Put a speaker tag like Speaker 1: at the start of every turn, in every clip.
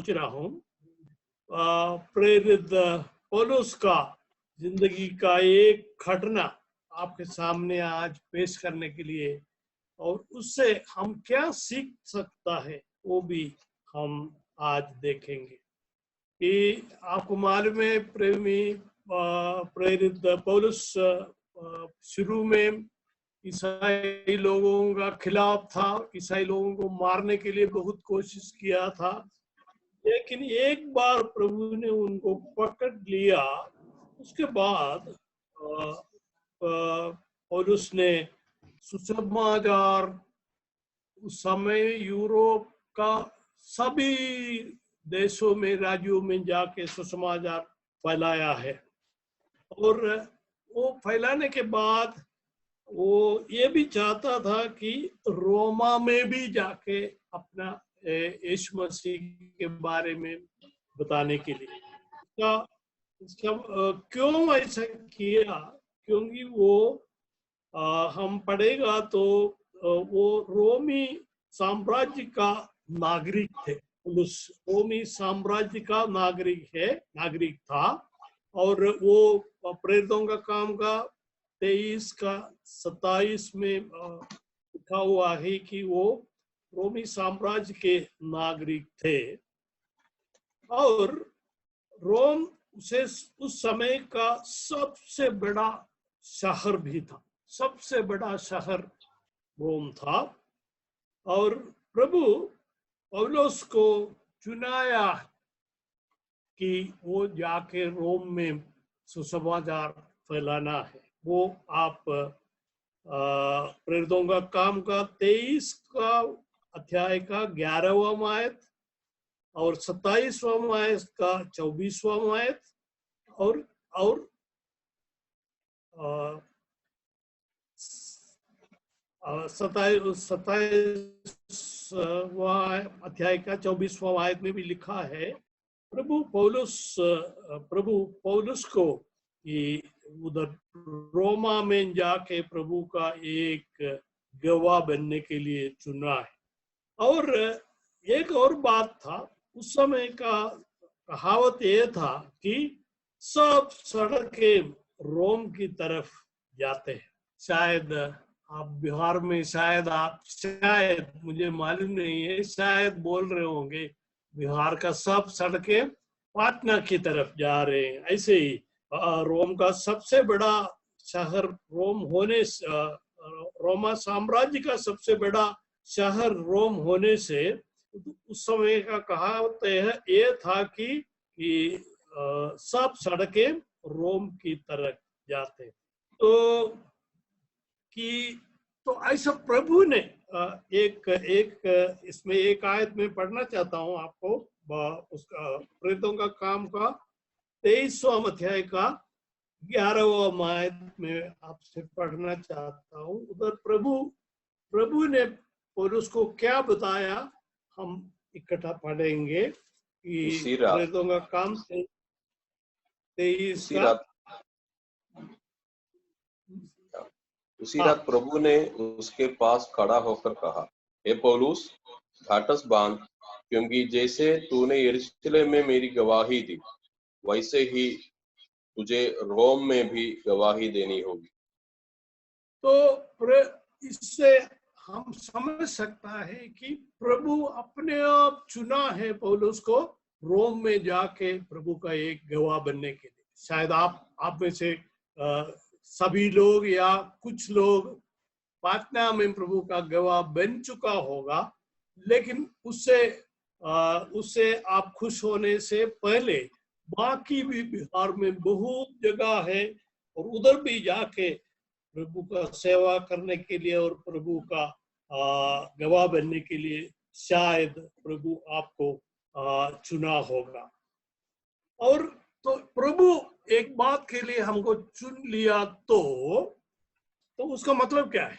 Speaker 1: सोच रहा हूँ प्रेरित पौलुस का जिंदगी का एक घटना आपके सामने आज पेश करने के लिए, और उससे हम क्या सीख सकता है वो भी हम आज देखेंगे। कि आपको मालूम है प्रेरित पौलुस शुरू में ईसाई लोगों का खिलाफ था, ईसाई लोगों को मारने के लिए बहुत कोशिश किया था, लेकिन एक बार प्रभु ने उनको पकड़ लिया। उसके बाद पौलुस ने सुसमाचार उस समय यूरोप का सभी देशों में, राज्यों में जाके सुसमाचार फैलाया है। और वो फैलाने के बाद वो ये भी चाहता था कि रोमा में भी जाके अपना यीशु मसीह के बारे में बताने के लिए। इसका क्यों ऐसा किया? क्योंकि वो हम पढ़ेगा तो वो रोमी साम्राज्य का नागरिक थे। उस रोमी साम्राज्य का नागरिक था। और वो प्रेरितों का काम का 23 का 27 में लिखा हुआ है कि वो रोमी साम्राज्य के नागरिक थे। और रोम उसे उस समय का सबसे बड़ा शहर भी था, सबसे बड़ा शहर रोम था। और प्रभु पौलुस को चुनाया कि वो जाके रोम में सुसमाचार फैलाना है। वो आप प्रेरितों का काम का 23 का अध्याय का 11वां आयत और 27वां आयत का 24वां आयत और 27वां अध्याय का 24वां आयत में भी लिखा है प्रभु पौलुस को कि उधर रोमा में जाके प्रभु का एक गवाह बनने के लिए चुना है। और एक और बात था, उस समय का कहावत ये था कि सब सड़कें रोम की तरफ जाते हैं। शायद आप बिहार में, शायद मुझे मालूम नहीं है, शायद बोल रहे होंगे बिहार का सब सड़कें पाटना की तरफ जा रहे हैं। ऐसे ही रोम का सबसे बड़ा शहर रोमा साम्राज्य का सबसे बड़ा शहर रोम होने से उस समय का कहावत ये था कि सब सड़कें रोम की तरफ जाते। तो ऐसा प्रभु ने एक इसमें एक आयत में पढ़ना चाहता हूं आपको, उसका प्रेरितों का काम का 23वां अध्याय का 11वां आयत में आपसे पढ़ना चाहता हूं। उधर प्रभु ने पौलुस को क्या बताया हम इकट्ठा पढ़ेंगे कि प्रेरितों का काम 23 का।
Speaker 2: उसी रात प्रभु ने उसके पास खड़ा होकर कहा, हे पौलुस, घाटस बांध, क्योंकि जैसे तूने यरूशलेम में मेरी गवाही दी, वैसे ही तुझे रोम में भी गवाही देनी होगी।
Speaker 1: तो इससे हम समझ सकता है कि प्रभु अपने आप चुना है पौलुस को रोम में जाके प्रभु का एक गवाह बनने के लिए। शायद आप में से सभी लोग या कुछ लोग पाटना में प्रभु का गवाह बन चुका होगा, लेकिन उससे आप खुश होने से पहले बाकी भी बिहार में बहुत जगह है और उधर भी जाके प्रभु का सेवा करने के लिए और प्रभु का गवाह बनने के लिए शायद प्रभु आपको चुना होगा। और तो प्रभु एक बात के लिए हमको चुन लिया तो उसका मतलब क्या है?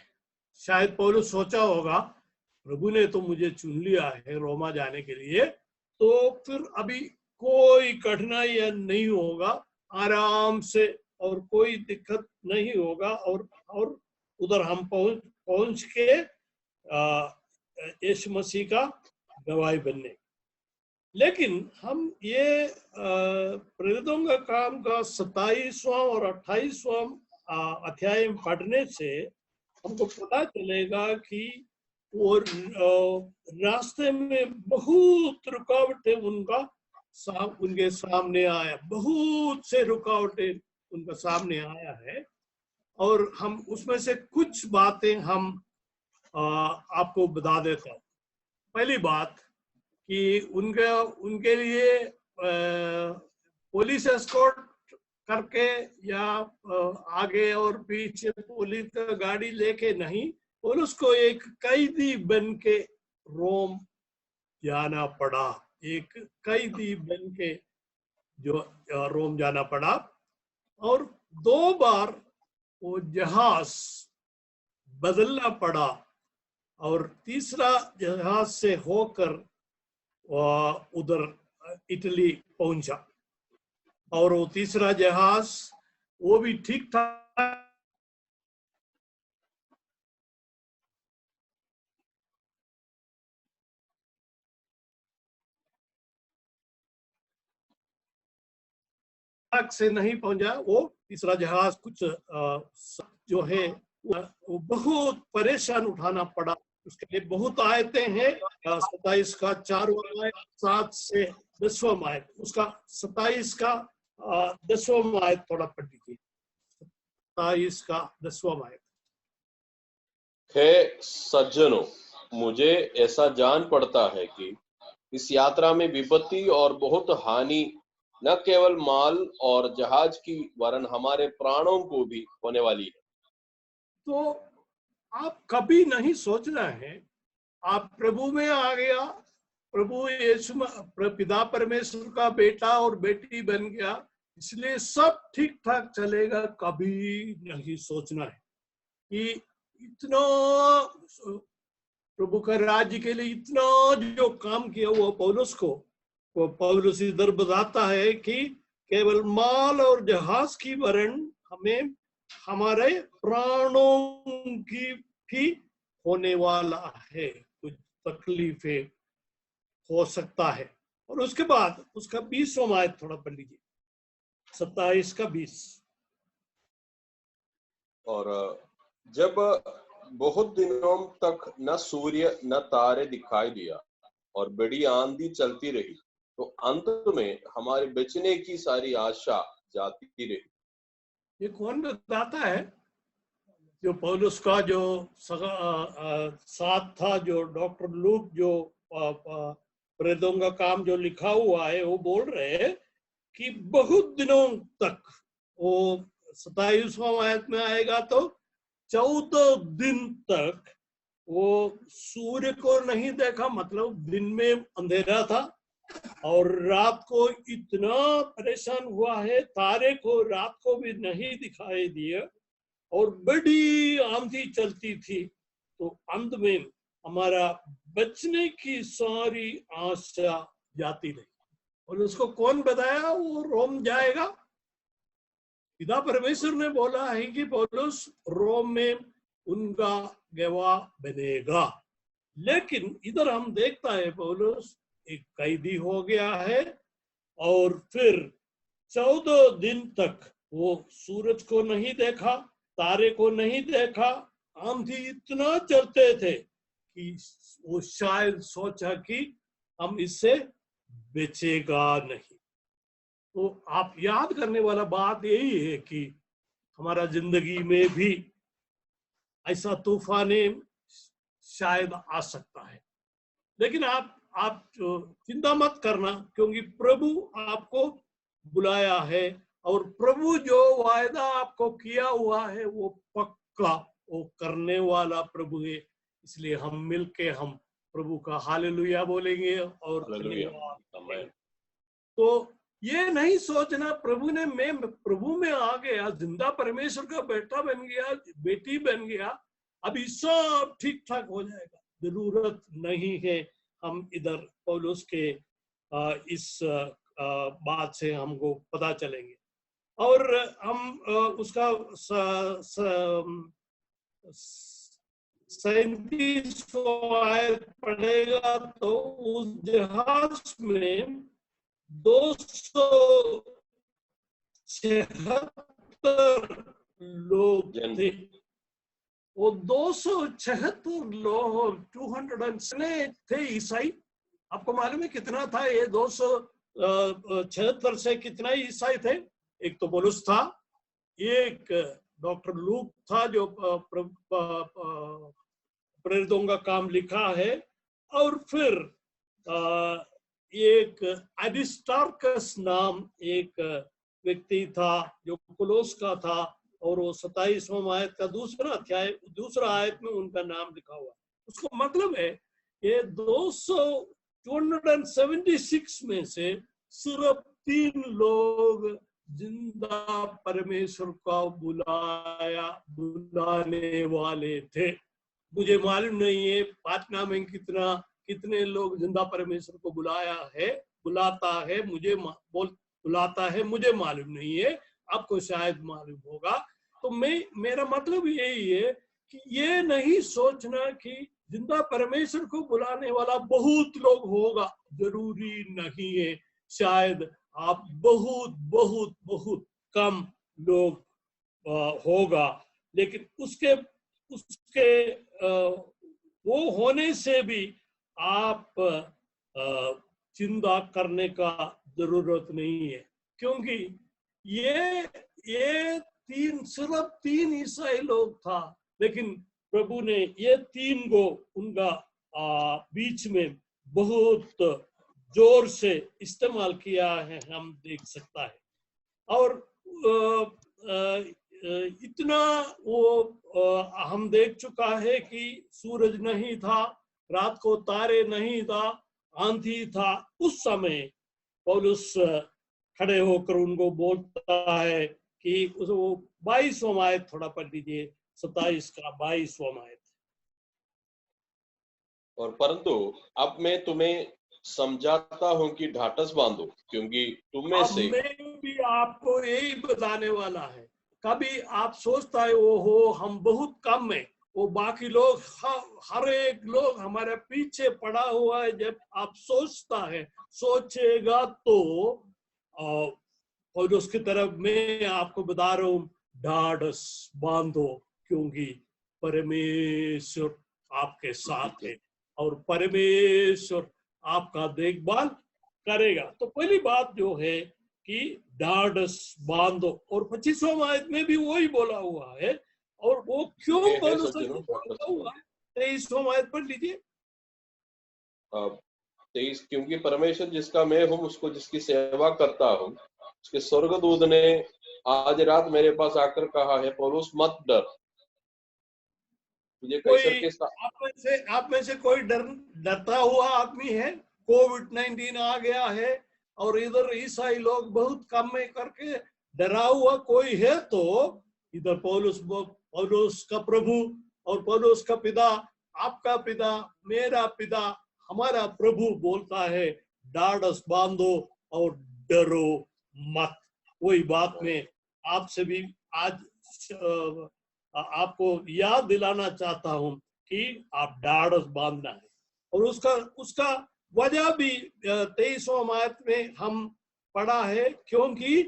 Speaker 1: शायद पौलुस सोचा होगा प्रभु ने तो मुझे चुन लिया है रोमा जाने के लिए, तो फिर अभी कोई कठिनाई नहीं होगा, आराम से, और कोई दिक्कत नहीं होगा, और उधर हम पहुंच के यीशु मसीह का गवाही बनने। लेकिन हम ये प्रेरितों का काम का 27वां और 28वां अध्याय पढ़ने से हमको पता चलेगा कि वो रास्ते में बहुत रुकावटें उनके सामने आया, बहुत से रुकावटें उनका सामने आया है। और हम उसमें से कुछ बातें हम आपको बता देता हूँ। पहली बात कि उनके लिए पुलिस एस्कॉर्ट करके या आगे और पीछे पुलिस का गाड़ी लेके नहीं, और उसको एक कैदी बन के रोम जाना पड़ा। एक कैदी बन के जो रोम जाना पड़ा, और 2 बार वो जहाज बदलना पड़ा, और तीसरा जहाज से होकर उधर इटली पहुंचा। और वो तीसरा जहाज वो भी ठीक ठाक से नहीं पहुंचा। वो तीसरा जहाज कुछ जो है वो बहुत परेशान उठाना पड़ा। उसके लिए बहुत आयतें हैं। 27 का 4वां आयत, 7 से 10वां आयत, उसका 27 का 10वां आयत थोड़ा पढ़ लीजिए। 27 का 10वां आयत।
Speaker 2: हे सज्जनों, मुझे ऐसा जान पड़ता है कि इस यात्रा में विपत्ति और बहुत हानि न केवल माल और जहाज की वरन हमारे प्राणों को भी होने वाली है।
Speaker 1: तो आप कभी नहीं सोचना है आप प्रभु में आ गया, प्रभु यीशु पिता परमेश्वर का बेटा और बेटी बन गया, इसलिए सब ठीक ठाक चलेगा। कभी नहीं सोचना है कि इतना प्रभु का राज्य के लिए इतना जो काम किया वो पौलुस इधर बताता है कि केवल माल और जहाज की वरण हमें हमारे प्राणों की भी होने वाला है, कुछ तकलीफें हो सकता है। और उसके बाद उसका 20वां आयत थोड़ा पढ़ लीजिए, 27 का 20।
Speaker 2: और जब बहुत दिनों तक न सूर्य न तारे दिखाई दिया और बड़ी आंधी चलती रही, तो अंत में हमारे बचने की सारी आशा जाती रही।
Speaker 1: ये कौन बताता है? जो पौलुस का जो साथ था, जो डॉक्टर लूक, जो प्रेरितों का काम जो लिखा हुआ है, वो बोल रहे हैं कि बहुत दिनों तक, वो 27वां आयत में आएगा तो 14 दिन तक वो सूर्य को नहीं देखा, मतलब दिन में अंधेरा था, और रात को इतना परेशान हुआ है, तारे को रात को भी नहीं दिखाई दिए, और बड़ी आंधी चलती थी। तो अंत में हमारा बचने की सारी आशा जाती रही। और उसको कौन बताया वो रोम जाएगा? पिता परमेश्वर ने बोला है कि पौलुस रोम में उनका गवाह बनेगा। लेकिन इधर हम देखता है पौलुस एक कैदी हो गया है, और फिर 14 दिन तक वो सूरज को नहीं देखा, तारे को नहीं देखा, आंधी इतना चलते थे कि वो शायद सोचा कि हम इससे बचेगा नहीं। तो आप याद करने वाला बात यही है कि हमारा जिंदगी में भी ऐसा तूफान शायद आ सकता है, लेकिन आप चिंता मत करना, क्योंकि प्रभु आपको बुलाया है, और प्रभु जो वायदा आपको किया हुआ है वो पक्का वो करने वाला प्रभु है। इसलिए हम मिलके हम प्रभु का हालेलुया बोलेंगे और धन्यवाद। तो ये नहीं सोचना मैं प्रभु में आ गया, जिंदा परमेश्वर का बेटा बन गया, बेटी बन गया, अभी सब ठीक ठाक हो जाएगा। जरूरत नहीं है। हम इधर पौलुस के इस बात से हमको पता चलेंगे, और हम उसका 37वां आयत पढ़ेगा तो उस जहाज में 276 लोग
Speaker 2: जन
Speaker 1: थे। वो 276 लोग 200 थे ईसाई। आपको मालूम है कितना था ये 276 से कितना ईसाई थे? एक तो पौलुस था, एक डॉक्टर लूक था जो प्रेरितों का काम लिखा है, और फिर एक एरिस्टार्कस नाम एक व्यक्ति था जो कोलोस का था, और वो 27वां आयत का दूसरा आयत में उनका नाम लिखा हुआ है। उसको मतलब है ये 276 में से सिर्फ 3 लोग जिंदा परमेश्वर का बुलाने वाले थे। मुझे मालूम नहीं है पाटना में कितने लोग जिंदा परमेश्वर को बुलाता है, बुलाता है, मुझे मालूम नहीं है, आपको शायद मालूम होगा। तो मेरा मतलब यही है कि ये नहीं सोचना कि जिंदा परमेश्वर को बुलाने वाला बहुत लोग होगा, जरूरी नहीं है। शायद आप बहुत बहुत बहुत कम लोग होगा, लेकिन उसके वो होने से भी आप चिंता करने का जरूरत नहीं है, क्योंकि ये सिर्फ 3 ईसाई लोग था, लेकिन प्रभु ने ये 3 को उनका बीच में बहुत जोर से इस्तेमाल किया है, हम देख सकता है। और इतना वो हम देख चुका है कि सूरज नहीं था, रात को तारे नहीं था, आंधी था। उस समय पौलुस खड़े होकर उनको बोलता है कि वो 22वां आयत थोड़ा पढ़ लीजिए, 27 का 22वां आयत।
Speaker 2: और परंतु अब मैं तुम्हें समझाता हूं कि ढाढ़स बांधो, क्योंकि तुम में से
Speaker 1: मैं भी आपको यही बताने वाला है। कभी आप सोचता है ओहो हम बहुत कम है, वो बाकी लोग हर एक लोग हमारे पीछे पड़ा हुआ है। जब आप सोचेगा तो और उसकी तरफ मैं आपको बता रहा हूँ, ढाढ़स बांधो, क्योंकि परमेश्वर आपके साथ है और परमेश्वर आपका देखभाल करेगा। तो पहली बात जो है कि ढाढ़स बांधो, और 25वां आयत में भी वही बोला हुआ है। और वो क्यों बोला हुआ है? 23वां आयत पढ़ लीजिए।
Speaker 2: 23, क्योंकि परमेश्वर जिसका मैं हूँ, उसको जिसकी सेवा करता हूँ, उसके स्वर्गदूत ने आज रात मेरे पास आकर कहा है, पौलुस मत डर, तुझे कैसर के साथ।
Speaker 1: आप में से कोई डरता हुआ आदमी है? कोविड-19 आ गया है और इधर ईसाई लोग बहुत कम में करके डरा हुआ कोई है? तो इधर पौलुस का प्रभु और पौलुस का पिता, आपका पिता, मेरा पिता, हमारा प्रभु बोलता है ढाढ़स बांधो और डरो मत। वही बात में आपसे भी आज आपको याद दिलाना चाहता हूं कि आप ढाढ़स बांधना है। और उसका वजह भी 23वां आयत में हम पढ़ा है, क्योंकि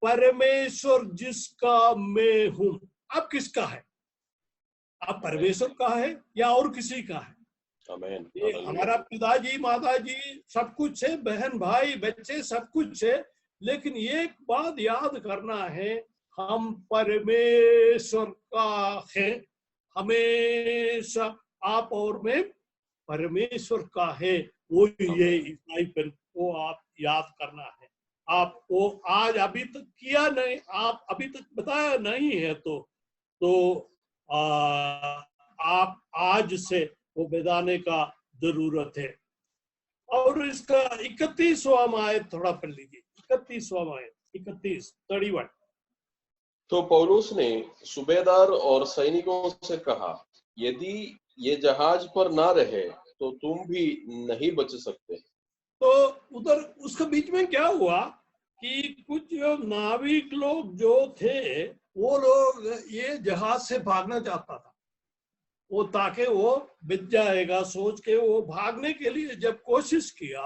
Speaker 1: परमेश्वर जिसका मैं हूं। आप किसका है? आप परमेश्वर का है या और किसी का है?
Speaker 2: आमीन।
Speaker 1: ये हमारा पिताजी, माताजी सब कुछ है, बहन भाई बच्चे सब कुछ है, लेकिन एक बात याद करना है, हम परमेश्वर का है। हमेशा आप और मैं परमेश्वर का है। वो ये ईसाईपन को आप याद करना है। आप वो आज अभी तक किया नहीं, आप अभी तक बताया नहीं है, तो आप आज से वो बताने का जरूरत है। और इसका 31वां आयत थोड़ा पढ़ लीजिए। 31वां आयत, 31
Speaker 2: तो पौलुस ने सूबेदार और सैनिकों से कहा, यदि ये जहाज पर ना रहे तो तुम भी नहीं बच सकते।
Speaker 1: तो उधर उसके बीच में क्या हुआ कि कुछ नाविक लोग जो थे, वो लोग ये जहाज से भागना चाहता था। वो ताकि वो बिक जाएगा सोच के वो भागने के लिए जब कोशिश किया,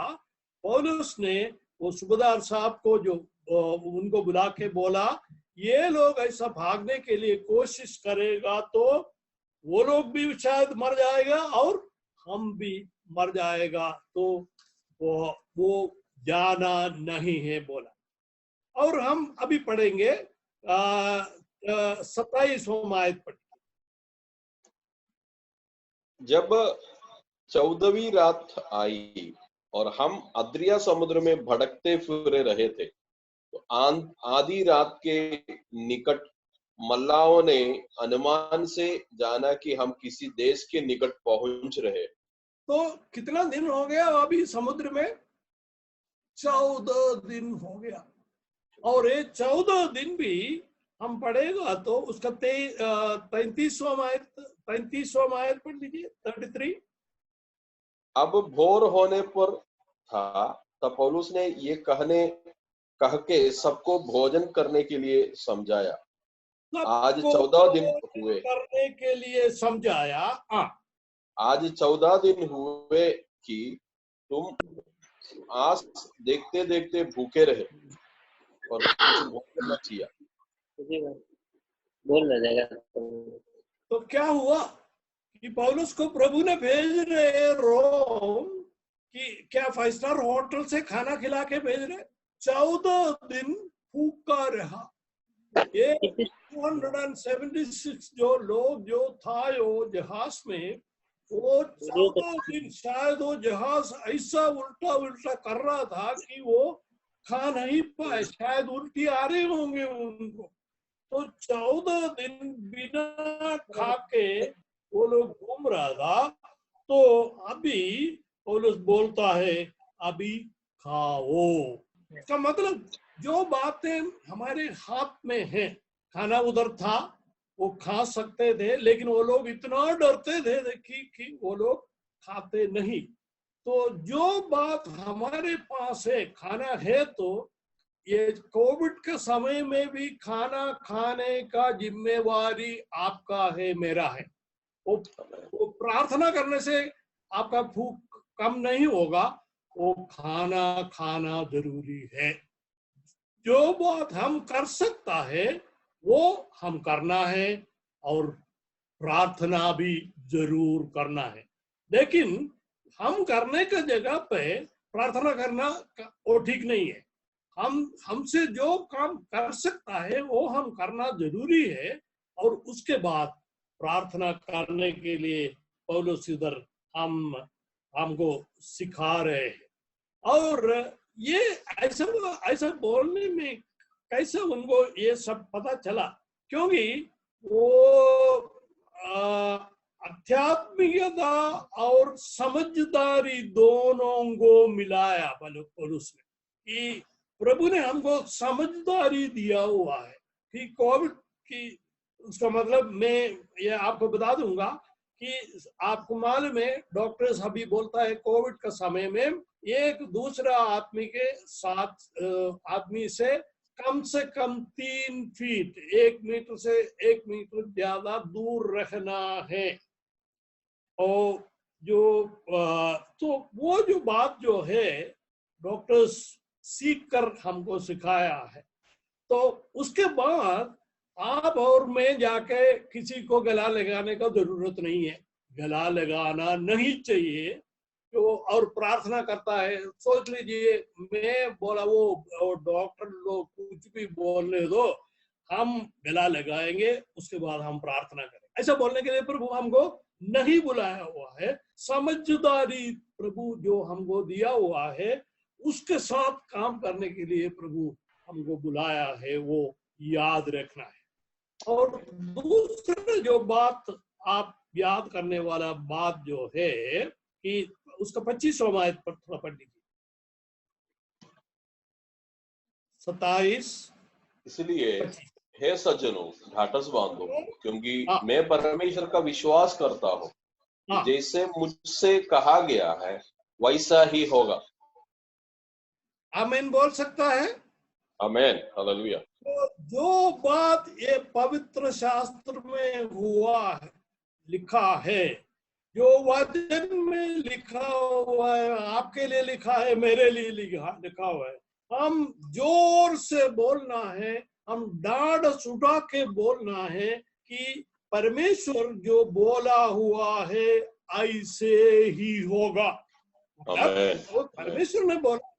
Speaker 1: पौलुस ने वो सूबेदार साहब को जो उनको बुला के बोला, ये लोग ऐसा भागने के लिए कोशिश करेगा तो वो लोग भी शायद मर जाएगा और हम भी मर जाएगा, तो वो जाना नहीं है बोला। और हम अभी पढ़ेंगे 27वां आयत पढ़।
Speaker 2: जब 14वीं रात आई और हम अद्रिया समुद्र में भटकते फिर रहे थे, तो आधी रात के निकट मल्लाहों ने अनुमान से जाना कि हम किसी देश के निकट पहुंच रहे।
Speaker 1: तो कितना दिन हो गया अभी समुद्र में? 14 दिन हो गया। और ये 14 दिन भी हम पढ़ेगा तो उसका 33वां आयत पढ़ लीजिए, 33।
Speaker 2: अब भोर होने पर था, तब पौलुस ने ये कह के सबको भोजन करने के लिए समझाया। आज 14 दिन हुए
Speaker 1: करने के लिए समझाया।
Speaker 2: आज 14 दिन हुए कि तुम आज देखते देखते भूखे रहे और कुछ भोजन न किया।
Speaker 1: तो क्या हुआ कि पौलुस को प्रभु ने भेज रहे रोम कि क्या 5 स्टार होटल से खाना खिला के भेज रहे। 14 दिन भूखा रहा। ये 276 जो लोग जो था वो जहाज में, वो 14 दिन शायद वो जहाज ऐसा उल्टा उल्टा कर रहा था कि वो खा नहीं पाए, शायद उल्टी आ रहे होंगे उनको। तो 14 दिन बिना खा के वो लोग घूम रहा था। तो अभी पौलुस बोलता है अभी खाओ। इसका मतलब जो बातें हमारे हाथ में हैं, खाना उधर था वो खा सकते थे, लेकिन वो लोग इतना डरते थे कि वो लोग खाते नहीं। तो जो बात हमारे पास है, खाना है, तो ये कोविड के समय में भी खाना खाने का जिम्मेवारी आपका है, मेरा है। वो प्रार्थना करने से आपका भूख कम नहीं होगा, वो खाना खाना जरूरी है। जो बात हम कर सकता है वो हम करना है और प्रार्थना भी जरूर करना है। लेकिन हम करने का जगह पे प्रार्थना करना वो ठीक नहीं है। हमसे जो काम कर सकता है वो हम करना जरूरी है, और उसके बाद प्रार्थना करने के लिए पौलुस इधर हमको सिखा रहे हैं। और ये ऐसा बोलने में कैसे उनको ये सब पता चला? क्योंकि वो आध्यात्मिकता और समझदारी दोनों को मिलाया पौलुस ने, कि प्रभु ने हमको समझदारी दिया हुआ है कि कोविड की, उसका मतलब मैं ये आपको बता दूंगा कि आपको मालूम है डॉक्टर्स अभी बोलता है कोविड का समय में एक दूसरा आदमी के साथ आदमी से कम 3 फीट 1 मीटर से 1 मीटर ज्यादा दूर रखना है। और जो तो वो जो बात जो है डॉक्टर्स सीख कर हमको सिखाया है। तो उसके बाद आप और मैं जाके किसी को गला लगाने का जरूरत नहीं है, गला लगाना नहीं चाहिए। तो और प्रार्थना करता है, सोच लीजिए मैं बोला वो डॉक्टर लोग कुछ भी बोलने दो, हम गला लगाएंगे, उसके बाद हम प्रार्थना करेंगे। ऐसा बोलने के लिए प्रभु हमको नहीं बुलाया हुआ है। समझदारी प्रभु जो हमको दिया हुआ है उसके साथ काम करने के लिए प्रभु हमको बुलाया है, वो याद रखना है। और दूसरा जो बात आप याद करने वाला बात जो है कि उसका 25वां आयत पर थोड़ा पढ़ लीजिए, 27।
Speaker 2: इसलिए हे सज्जनों, ढाढ़स बांधो, क्योंकि मैं परमेश्वर का विश्वास करता हूँ, जैसे मुझसे कहा गया है वैसा ही होगा।
Speaker 1: आमीन बोल सकता है?
Speaker 2: आमीन, हालेलुया।
Speaker 1: तो जो बात ये पवित्र शास्त्र में हुआ है, लिखा है, जो वचन में लिखा हुआ है, आपके लिए लिखा है, मेरे लिए लिखा हुआ है, हम जोर से बोलना है, हम डांड उठा के बोलना है कि परमेश्वर जो बोला हुआ है ऐसे ही होगा। मतलब परमेश्वर ने बोला,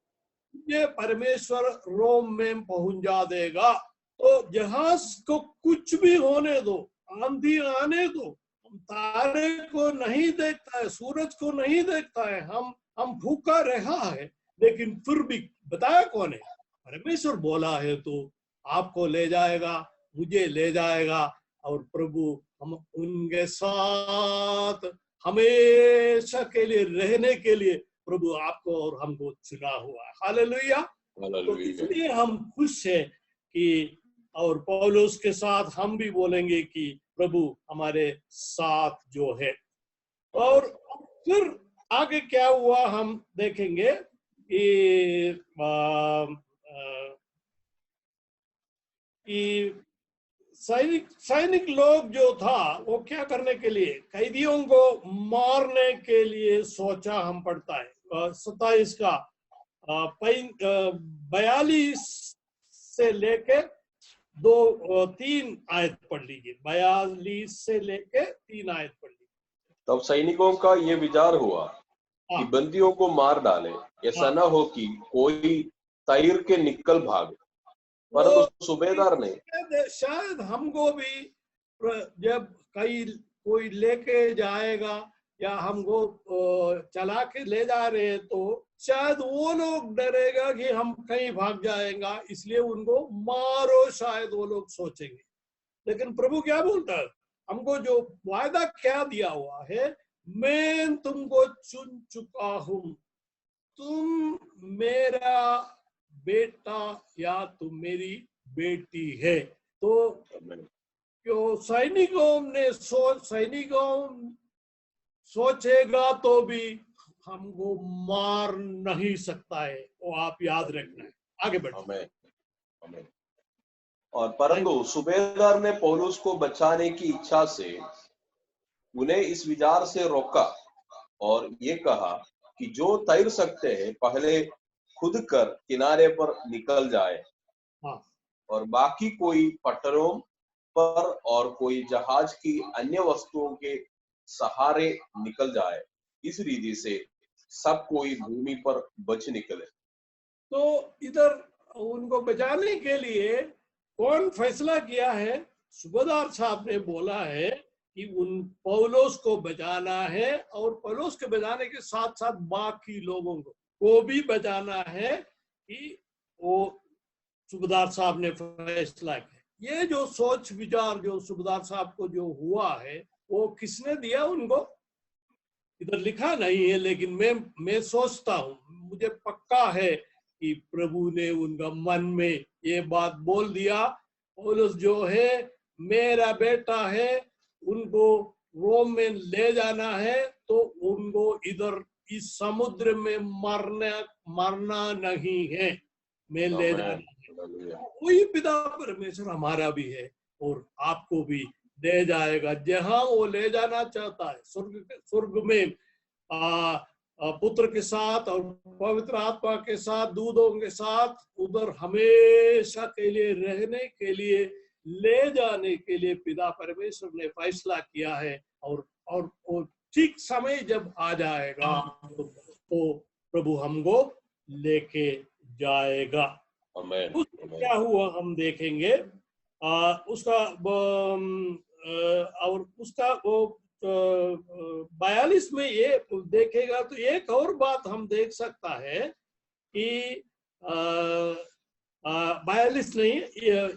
Speaker 1: ये परमेश्वर रोम में पहुंचा देगा, तो जहाज को कुछ भी होने दो, आंधी आने दो, हम तारे को नहीं देखता है, सूरज को नहीं देखता है, हम भूखा रहा है, लेकिन फिर भी बताया कौन है? परमेश्वर बोला है तो आपको ले जाएगा, मुझे ले जाएगा, और प्रभु हम उनके साथ हमेशा के लिए रहने के लिए प्रभु आपको और हमको चुना हुआ है। हालेलुया। तो इसलिए हम खुश हैं कि, और पौलुस के साथ हम भी बोलेंगे कि प्रभु हमारे साथ जो है। और फिर आगे क्या हुआ हम देखेंगे कि सैनिक लोग जो था वो क्या करने के लिए, कैदियों को मारने के लिए सोचा। हम पढ़ता है 27 का 42 से लेके 3 आयत पढ़ लीजिए। 42 से लेके 3 आयत पढ़ लीजिए।
Speaker 2: तब सैनिकों का ये विचार हुआ कि बंदियों को मार डाले, ऐसा न हो कि कोई तैर के निकल भागे। परंतु सूबेदार ने,
Speaker 1: शायद हमको भी जब कोई लेके जाएगा या हमको चला के ले जा रहे हैं, तो शायद वो लोग डरेगा कि हम कहीं भाग जाएगा, इसलिए उनको मारो, शायद वो लोग सोचेंगे। लेकिन प्रभु क्या बोलता है? हमको जो वायदा क्या दिया हुआ है, मैं तुमको चुन चुका हूं, तुम मेरा बेटा या तुम मेरी बेटी है। तो जो सैनिकों सोचेगा तो भी हमको मार नहीं सकता है, वो आप याद रखना है। आगे बढ़े।
Speaker 2: और परंतु सूबेदार ने पौलुस को बचाने की इच्छा से उन्हें इस विचार से रोका और ये कहा कि जो तैर सकते हैं पहले खुद कर किनारे पर निकल जाए, और बाकी कोई पटरों पर और कोई जहाज की अन्य वस्तुओं के सहारे निकल जाए। इस रीति से सब कोई भूमि पर बच निकले।
Speaker 1: तो इधर उनको बचाने के लिए कौन फैसला किया है? सूबेदार साहब ने बोला है कि उन पौलुस को बचाना है, और पौलुस के बचाने के साथ साथ बाकी लोगों को भी बचाना है, कि वो सूबेदार साहब ने फैसला किया। ये जो सोच विचार जो सूबेदार साहब को जो हुआ है, वो किसने दिया उनको? इधर लिखा नहीं है, लेकिन मैं सोचता हूँ, मुझे पक्का है कि प्रभु ने उनका मन में ये बात बोल दिया, पौलुस जो है मेरा बेटा है, उनको रोम में ले जाना है, तो उनको इधर इस समुद्र में मरना नहीं है, मैं ले जाना है। वही पिता परमेश्वर हमारा भी है, और आपको भी ले जाएगा जहां वो ले जाना चाहता है। स्वर्ग में पुत्र के साथ और पवित्र आत्मा के साथ, दूतों के साथ, उधर हमेशा के लिए रहने के लिए, ले जाने के लिए पिता परमेश्वर ने फैसला किया है। और ठीक समय जब आ जाएगा तो प्रभु हमको लेके जाएगा। क्या हुआ हम देखेंगे। उसका और उसका वो 42 में ये देखेगा तो एक और बात हम देख सकता है कि 42 नहीं,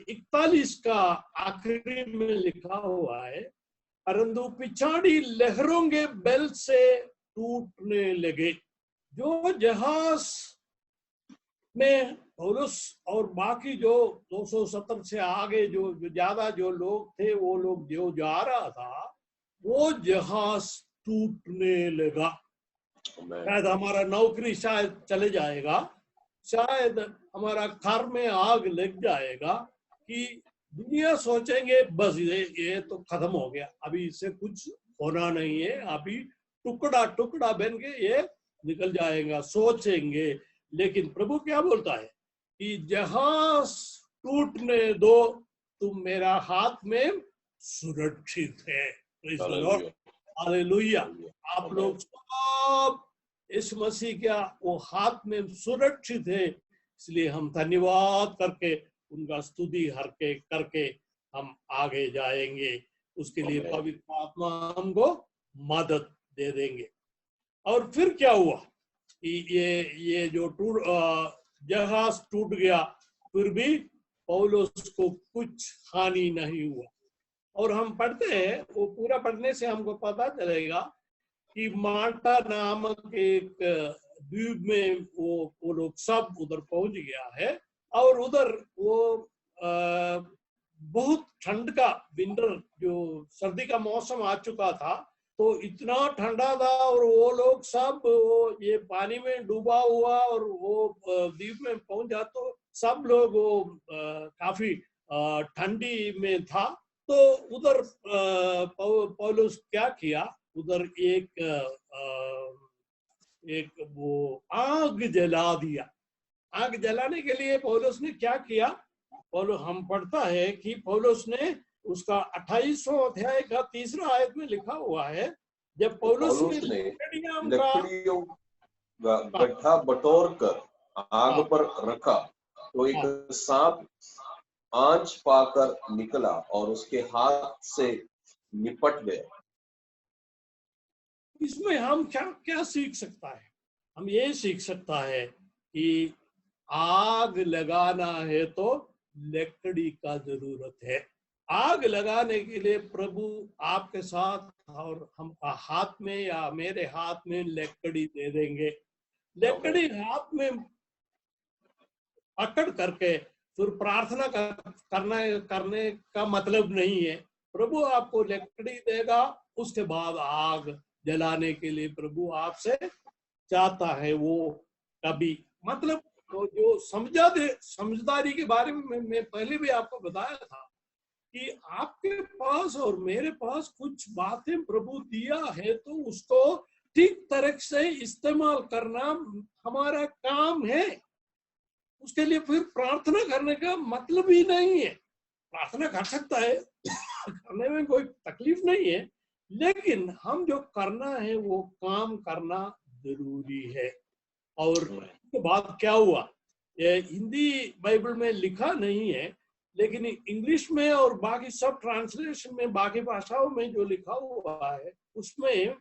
Speaker 1: 41 का आखिरी में लिखा हुआ है, परंतु पिछाड़ी लहरों के बेल से टूटने लगे। जो जहाज में पौलुस और बाकी जो 270 से आगे जो ज्यादा जो लोग थे, वो लोग जो जा रहा था, वो जहाज टूटने लगा। शायद हमारा नौकरी शायद चले जाएगा, शायद हमारा घर में आग लग जाएगा, कि दुनिया सोचेंगे बस ये तो खत्म हो गया, अभी इससे कुछ होना नहीं है, अभी टुकड़ा टुकड़ा बन के ये निकल जाएगा, सोचेंगे। लेकिन प्रभु क्या बोलता है कि जहाज टूटने दो, तुम मेरा हाथ में सुरक्षित है। Praise the Lord. हालेलुया। आप लोग सब इस मसीह का वो हाथ में सुरक्षित है, इसलिए हम धन्यवाद करके उनका स्तुति हर के करके हम आगे जाएंगे। उसके लिए पवित्र आत्मा हमको मदद दे देंगे। और फिर क्या हुआ कि ये जो जहाज टूट गया, फिर भी पौलुस को कुछ हानि नहीं हुआ। और हम पढ़ते हैं, वो पूरा पढ़ने से हमको पता चलेगा कि माल्टा नामक एक द्वीप में वो लोग सब उधर पहुंच गया है। और उधर वो बहुत ठंड का विंटर, जो सर्दी का मौसम आ चुका था, तो इतना ठंडा था और वो लोग सब वो ये पानी में डूबा हुआ और वो द्वीप में पहुंचा तो सब लोग वो काफी ठंडी में था। तो उधर पौलुस क्या किया, उधर एक वो आग जला दिया। आग जलाने के लिए पौलुस ने क्या किया, पौलुस हम पढ़ता है कि पौलुस ने उसका 28वां अध्याय का 3रा आयत में लिखा हुआ है, जब पौलुस ने
Speaker 2: लकड़ियों का गड्ढा बटोर कर आग पर रखा तो एक सांप आंच पाकर निकला और उसके हाथ से निपट गया।
Speaker 1: इसमें हम क्या क्या सीख सकता है? हम ये सीख सकता है कि आग लगाना है तो लकड़ी का जरूरत है। आग लगाने के लिए प्रभु आपके साथ और हम हाथ में या मेरे हाथ में लकड़ी दे देंगे। लकड़ी हाथ में पकड़ करके फिर प्रार्थना करने का मतलब नहीं है। प्रभु आपको लकड़ी देगा, उसके बाद आग जलाने के लिए प्रभु आपसे चाहता है। वो कभी मतलब तो जो समझदारी के बारे में मैं पहले भी आपको बताया था कि आपके पास और मेरे पास कुछ बातें प्रभु दिया है, तो उसको ठीक तरह से इस्तेमाल करना हमारा काम है। उसके लिए फिर प्रार्थना करने का मतलब ही नहीं है। प्रार्थना कर सकता है, करने में कोई तकलीफ नहीं है, लेकिन हम जो करना है वो काम करना जरूरी है। और उसके बाद क्या हुआ, ये हिंदी बाइबल में लिखा नहीं है, लेकिन इंग्लिश में और बाकी सब ट्रांसलेशन में, बाकी भाषाओं में जो लिखा हुआ है, उसमें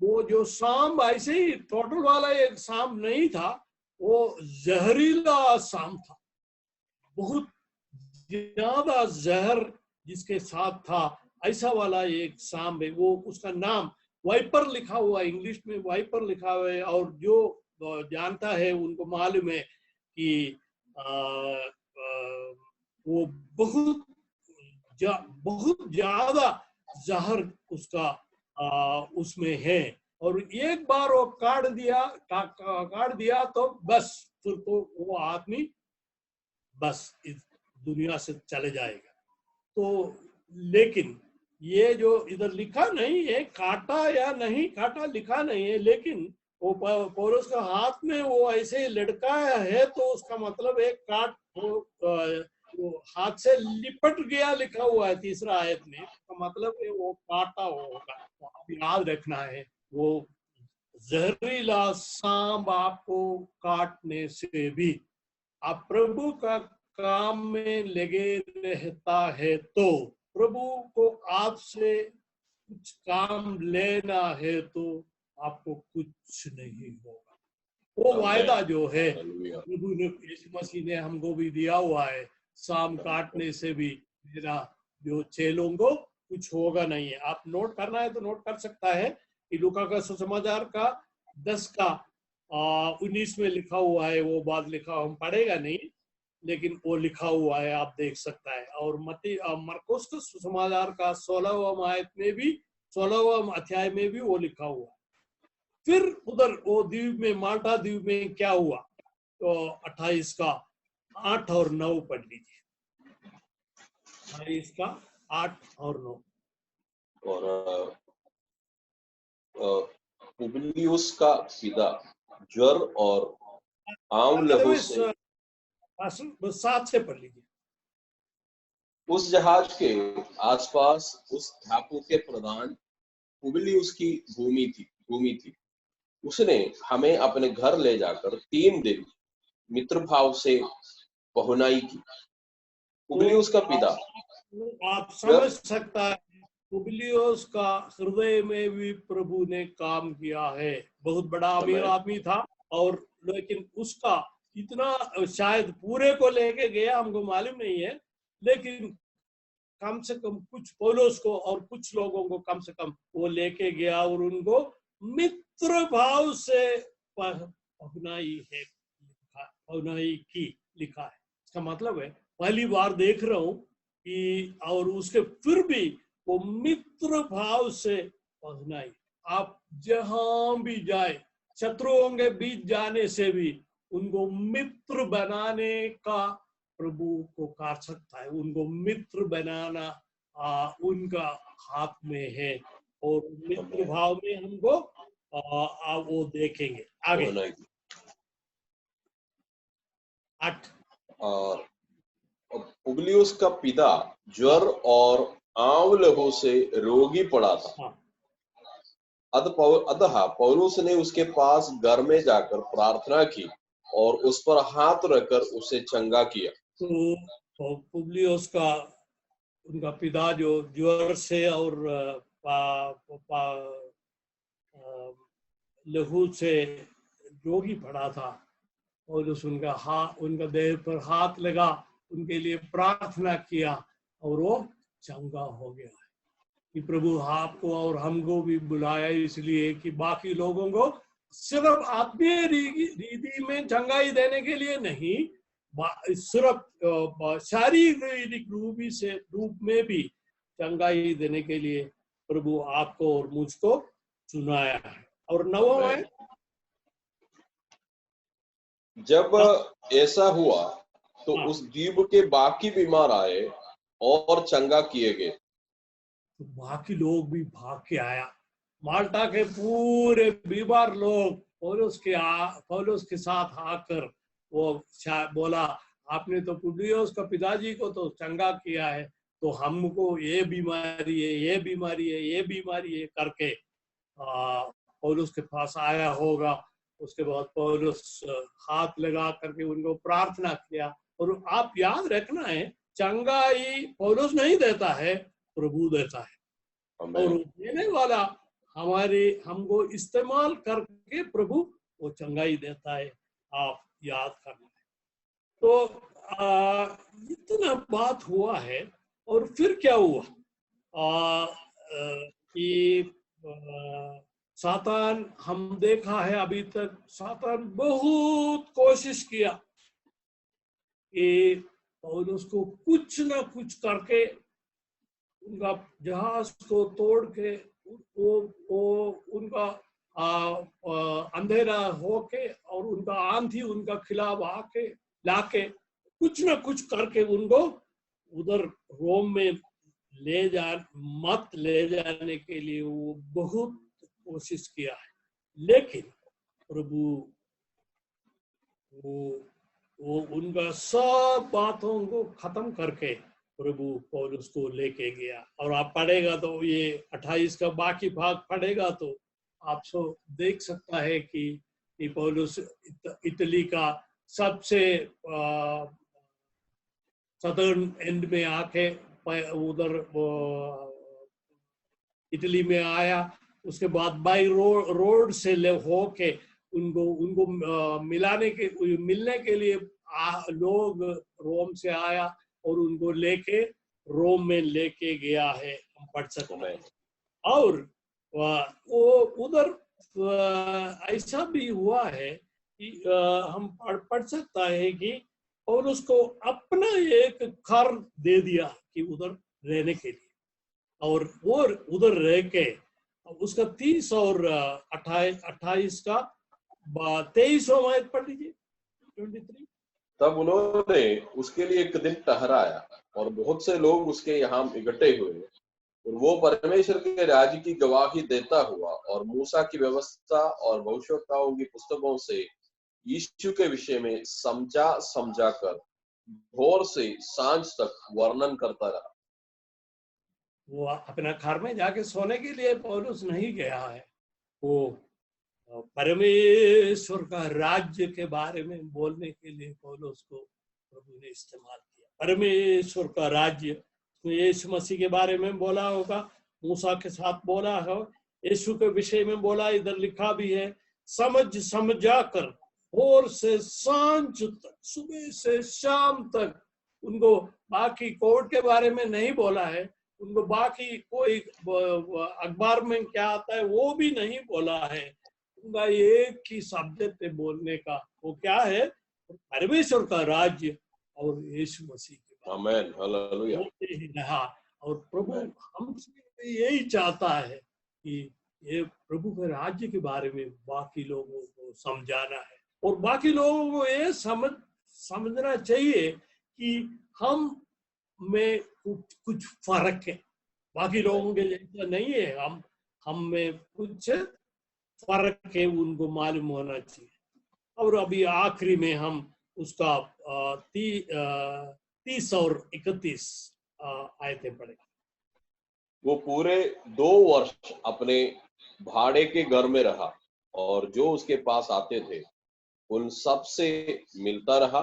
Speaker 1: वो जो सांप ऐसे ही टोटल वाला एक सांप नहीं था, वो जहरीला सांप था। बहुत ज्यादा जहर जिसके साथ था, ऐसा वाला एक सांप है। वो उसका नाम वाइपर लिखा हुआ है, इंग्लिश में वाइपर लिखा हुआ है। और जो जानता है उनको मालूम है कि वो बहुत ज्यादा जहर उसका उसमें है। और एक बार वो काट दिया तो बस फिर तो वो आदमी बस इस दुनिया से चले जाएगा। तो लेकिन ये जो इधर लिखा नहीं है, काटा या नहीं काटा लिखा नहीं है, लेकिन वो पौलुस का हाथ में वो ऐसे लटकाया है, तो उसका मतलब एक काट वो हाथ से लिपट गया लिखा हुआ है 3रा आयत में। तो मतलब है वो काटा होगा। तो आप याद रखना है, वो जहरीला सांप आपको काटने से भी आप प्रभु का काम में लगे रहता है, तो प्रभु को आपसे कुछ काम लेना है तो आपको कुछ नहीं होगा। वो वायदा जो है प्रभु ने, यीशु मसीह ने हमको भी दिया हुआ है, सांप काटने से भी मेरा जो चेलों को कुछ होगा नहीं है। आप नोट करना है तो नोट कर सकता है कि लूका का सुसमाचार का 10 का 19 में लिखा हुआ है। वो बात लिखा, हम पढ़ेगा नहीं, लेकिन वो लिखा हुआ है, आप देख सकता है। और मरकुस का सुसमाचार का 16वां आयत में भी, 16वां अध्याय में भी वो लिखा हुआ है। फिर उधर वो द्वीप में, माल्टा द्वीप में क्या हुआ, तो 28 का 8 और 9 पढ़ लीजिए। 28 का 8 और 9।
Speaker 2: और पुबलियुस का पिता ज्वर और आम लहू से
Speaker 1: 7 से पढ़ लीजिए।
Speaker 2: उस जहाज के आसपास उस टापू के प्रधान पुबलियुस की भूमि थी। उसने हमें अपने घर ले जाकर 3 दिन मित्र भाव से पहुनाई की। पुबलियुस का पिता
Speaker 1: आप समझ सकता है, पुबलियुस का हृदय में भी प्रभु ने काम किया है। बहुत बड़ा अमीर आदमी था, और लेकिन उसका इतना, शायद पूरे को लेके गया हमको मालूम नहीं है, लेकिन कम से कम कुछ पौलुस को और कुछ लोगों को कम से कम वो लेके गया और उनको मित्र भाव से पहुनाई की लिखा है। इसका मतलब है, पहली बार देख रहा हूं कि, और उसके फिर भी वो मित्र भाव से पहुनाई। आप जहां भी जाए, शत्रुओं के बीच जाने से भी उनको मित्र बनाने का प्रभु को कर सकता है। उनको मित्र बनाना उनका हाथ में है, और मित्र भाव में हमको वो देखेंगे आगे। 8
Speaker 2: और पुबलियुस का पिता ज्वर और आम लहू से रोगी पड़ा था। अतः पौलुस ने उसके पास घर में जाकर प्रार्थना की और उस पर हाथ रखकर उसे चंगा किया।
Speaker 1: तो पुबलियुस का उनका पिता जो ज्वर से और लहू से रोगी पड़ा था, और उनका देह पर हाथ लगा, उनके लिए प्रार्थना किया, और वो चंगा हो गया। कि प्रभु आपको और हमको भी बुलाया इसलिए कि बाकी लोगों को सिर्फ आत्मीय रीति में चंगाई देने के लिए नहीं, सिर्फ शारीरिक रूप में भी चंगाई देने के लिए प्रभु आपको और मुझको चुनाया है। और 9 है,
Speaker 2: जब ऐसा हुआ तो उस द्वीप के बाकी बीमार आए और चंगा किए गए।
Speaker 1: तो बाकी लोग भी भाग के आया। माल्टा के पूरे बीमार लोग पौलुस के साथ आकर वो बोला, आपने तो पुबलियुस का पिताजी को तो चंगा किया है, तो हमको ये बीमारी है, ये बीमारी है, ये बीमारी है करके पौलुस के पास आया होगा। उसके बाद पौलुस हाथ लगा करके उनको प्रार्थना किया। और आप याद रखना है, चंगाई पौलुस नहीं देता है, प्रभु देता है। और देने वाला हमको इस्तेमाल करके प्रभु वो चंगाई देता है। आप याद करना है। तो इतना बात हुआ है। और फिर क्या हुआ कि सातान, हम देखा है अभी तक सातान बहुत कोशिश किया कि पौलुस को कुछ ना कुछ करके उनका जहाज को तोड़ के वो उनका अंधेरा होके और उनका आंधी उनका खिलाफ आके लाके कुछ ना कुछ करके उनको उधर रोम में मत ले जाने के लिए वो बहुत कोशिश किया है। लेकिन प्रभु वो उनका सब बातों को खत्म करके प्रभु पौलुस को लेके गया। और आप पढ़ेगा तो ये 28 का बाकी भाग पढ़ेगा तो आप सब देख सकता है कि पौलुस इटली का सबसे सदर्न एंड में आके उधर इटली में आया। उसके बाद बाई रोड से होके उनको मिलने के लिए लोग रोम से आया और उनको लेके रोम में लेके गया है। हम पढ़ सकते हैं। और वो उधर ऐसा भी हुआ है कि हम पढ़ सकता है कि और उसको अपना एक घर दे दिया कि उधर रहने के लिए, और वो उधर रह के उसका 30 और 28 का 23वां पढ़ लीजिए 23।
Speaker 2: तब उन्होंने उसके लिए एक दिन ठहराया और बहुत से लोग उसके यहाँ इकट्ठे हुए। और वो परमेश्वर के राज्य की गवाही देता हुआ और मूसा की व्यवस्था और भविष्यवक्ताओं की पुस्तकों से यीशु के विषय में समझा कर भोर से सांझ तक वर्णन करता रहा।
Speaker 1: वो अपना घर में जाके सोने के लिए पौलुस नहीं गया है, वो परमेश्वर का राज्य के बारे में बोलने के लिए पौलुस को प्रभु ने इस्तेमाल किया। परमेश्वर का राज्य, यीशु मसीह के बारे में बोला होगा, मूसा के साथ बोला हो, यीशु के विषय में बोला, इधर लिखा भी है, समझा कर भोर से सांझ तक, सुबह से शाम तक। उनको बाकी कोर्ट के बारे में नहीं बोला है, उनको बाकी कोई अखबार में क्या आता है वो भी नहीं बोला है। उनका एक ही सब्जेक्ट है बोलने का, वो क्या है? परमेश्वर का राज्य और यीशु मसीह के बारे में।
Speaker 2: आमीन, हालेलुया।
Speaker 1: रहा और प्रभु हमसे यही चाहता है कि ये प्रभु के राज्य के बारे में बाकी लोगों को समझाना है, और बाकी लोगों को ये समझना चाहिए कि हम में कुछ फर्क है, बाकी लोगों के जैसा नहीं है, हम में कुछ फर्क है, उनको मालूम होना चाहिए। और अभी आखिरी में हम उसका 30 और 31 आयतें पढ़ेंगे।
Speaker 2: वो पूरे 2 वर्ष अपने भाड़े के घर में रहा और जो उसके पास आते थे उन सब से मिलता रहा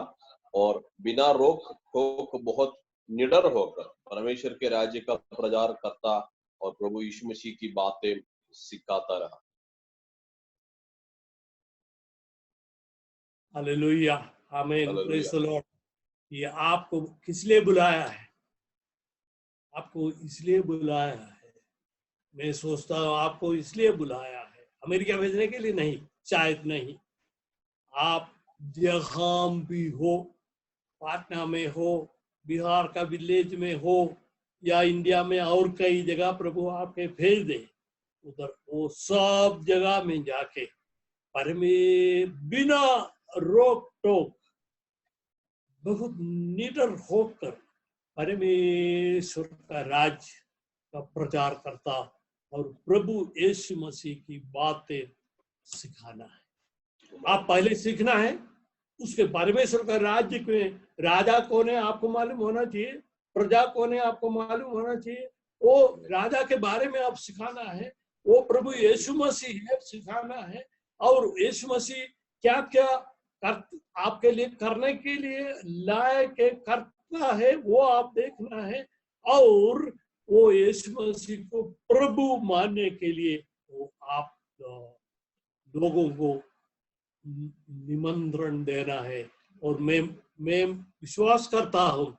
Speaker 2: और बिना रोक टोक बहुत निडर होकर परमेश्वर के राज्य का प्रचार करता और प्रभु यीशु मसीह की बातें सिखाता रहा।
Speaker 1: हालेलुया, आमीन, प्रेज द लॉर्ड। ये आपको किस लिए बुलाया है? आपको इसलिए बुलाया है, मैं सोचता हूँ आपको इसलिए बुलाया है अमेरिका भेजने के लिए नहीं, शायद नहीं। आप जहां भी हो, पटना में हो, बिहार का विलेज में हो, या इंडिया में और कई जगह प्रभु आपके भेज दे, उधर वो सब जगह में जाके बिना रोक टोक बहुत निडर होकर परमेश्वर का राज्य का प्रचार करता और प्रभु यीशु मसीह की बातें सिखाना है। आप पहले सीखना है, उसके परमेश्वर का राज्य में राजा कौन है आपको मालूम होना चाहिए, प्रजा कौन है आपको मालूम होना चाहिए, वो राजा के बारे में आप सिखाना है, वो प्रभु यीशु मसीह है सिखाना है, और यीशु मसीह क्या क्या आपके लिए करने के लिए लायक करता है वो आप देखना है, और वो यीशु मसीह को प्रभु मानने के लिए वो आप लोगों को निमंत्रण देना है। और मैं विश्वास करता हूँ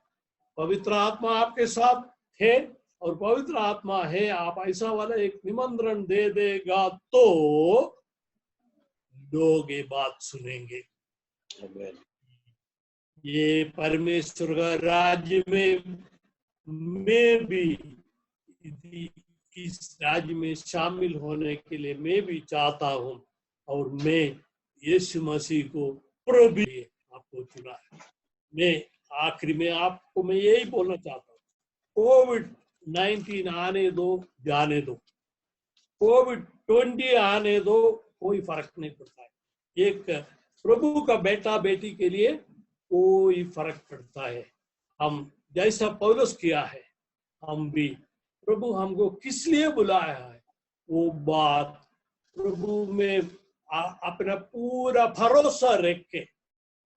Speaker 1: पवित्र आत्मा आपके साथ है और पवित्र आत्मा है, आप ऐसा वाला एक निमंत्रण दे देगा तो लोग ये बात सुनेंगे। ये परमेश्वर का राज्य में मैं भी इस राज्य में शामिल होने के लिए मैं भी चाहता हूँ, और मैं यीशु मसीह को प्रभु आपको चुना है। मैं आखिरी में आपको मैं यही बोलना चाहता हूँ, कोविड-19 आने दो जाने दो, कोविड-20 आने दो, कोई फर्क नहीं पड़ता है। एक प्रभु का बेटा बेटी के लिए कोई फर्क पड़ता है। हम जैसा पौलुस किया है, हम भी प्रभु हमको किस लिए बुलाया है वो बात प्रभु में अपना पूरा भरोसा रख के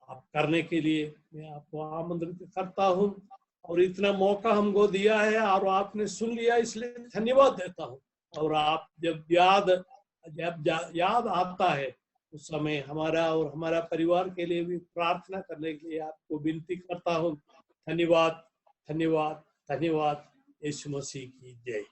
Speaker 1: आप करने के लिए मैं आपको आमंत्रित करता हूँ। और इतना मौका हमको दिया है और आपने सुन लिया, इसलिए धन्यवाद देता हूँ। और आप जब याद आता है उस समय हमारा और हमारा परिवार के लिए भी प्रार्थना करने के लिए आपको विनती करता हूँ। धन्यवाद, धन्यवाद, धन्यवाद। यीशु मसीह की जय।